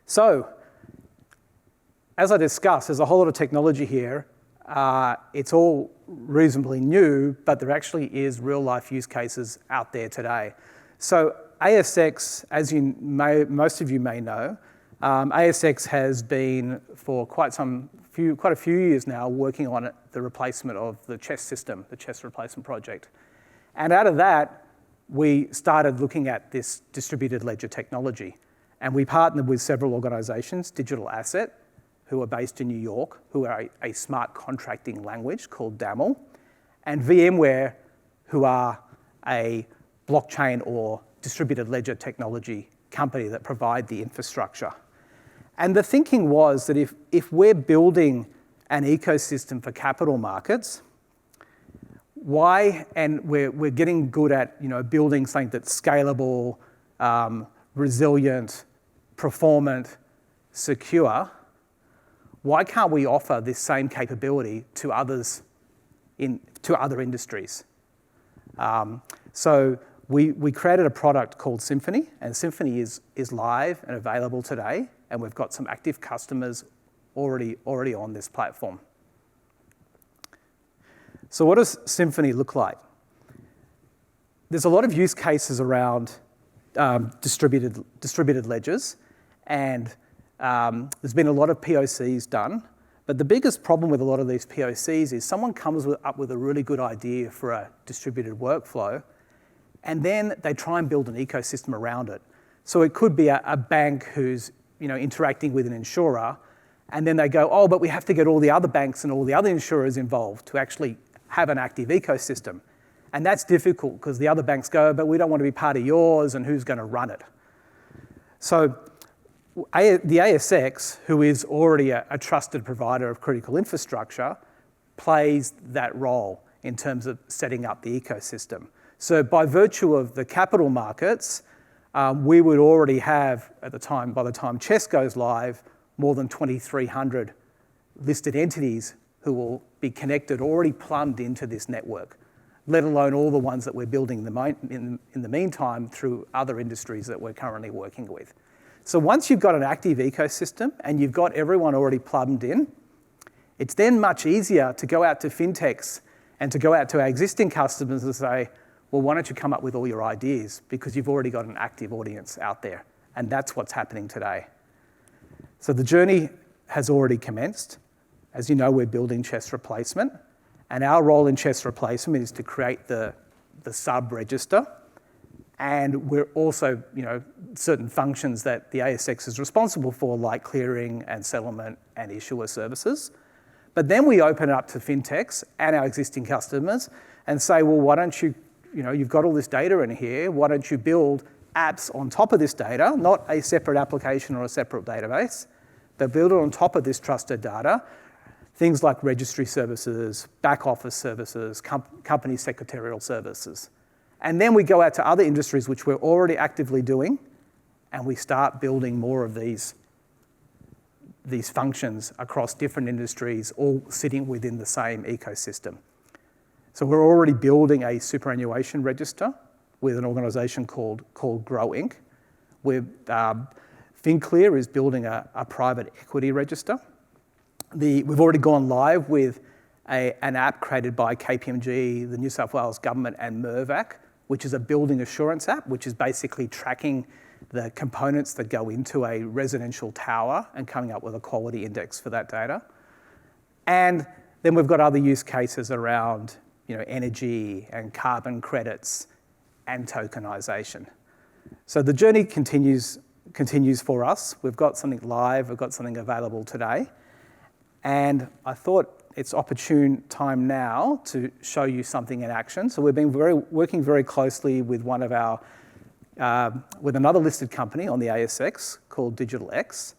So, as I discussed, there's a whole lot of technology here. It's all reasonably new, but there actually is real-life use cases out there today. So ASX, as most of you may know, ASX has been for quite a few years now working on the replacement of the CHESS system, the CHESS replacement project. And out of that, we started looking at this distributed ledger technology. And we partnered with several organizations, Digital Asset, who are based in New York, who are a smart contracting language called DAML, and VMware, who are a blockchain or distributed ledger technology company that provide the infrastructure. And the thinking was that if we're building an ecosystem for capital markets, and we're getting good at building something that's scalable, resilient, performant, secure, why can't we offer this same capability to other industries? So we created a product called Synfini, and Synfini is live and available today, and we've got some active customers already on this platform. So what does Synfini look like? There's a lot of use cases around distributed ledgers, and there's been a lot of POCs done, but the biggest problem with a lot of these POCs is someone comes up with a really good idea for a distributed workflow, and then they try and build an ecosystem around it. So it could be a bank who's interacting with an insurer, and then they go, oh, but we have to get all the other banks and all the other insurers involved to actually have an active ecosystem. And that's difficult because the other banks go, but we don't want to be part of yours, and who's going to run it? So the ASX, who is already a trusted provider of critical infrastructure, plays that role in terms of setting up the ecosystem. So by virtue of the capital markets, we would already have, by the time CHESS goes live, more than 2,300 listed entities who will be connected, already plumbed into this network, let alone all the ones that we're building in the meantime through other industries that we're currently working with. So once you've got an active ecosystem and you've got everyone already plumbed in, it's then much easier to go out to fintechs and to go out to our existing customers and say, well, why don't you come up with all your ideas, because you've already got an active audience out there. And that's what's happening today. So the journey has already commenced. As you know, we're building CHESS replacement, and our role in CHESS replacement is to create the sub-register, and we're also, certain functions that the ASX is responsible for, like clearing and settlement and issuer services. But then we open it up to fintechs and our existing customers and say, well, why don't you, you've got all this data in here, why don't you build apps on top of this data, not a separate application or a separate database, but build it on top of this trusted data, things like registry services, back office services, company secretarial services. And then we go out to other industries, which we're already actively doing, and we start building more of these functions across different industries, all sitting within the same ecosystem. So we're already building a superannuation register with an organization called Grow Inc. FinClear is building a private equity register. We've already gone live with an app created by KPMG, the New South Wales government, and Mirvac, which is a building assurance app, which is basically tracking the components that go into a residential tower and coming up with a quality index for that data. And then we've got other use cases around energy and carbon credits and tokenization. So the journey continues for us. We've got something live, we've got something available today. And I thought it's opportune time now to show you something in action. So we've been working very closely with with another listed company on the ASX called Digital X.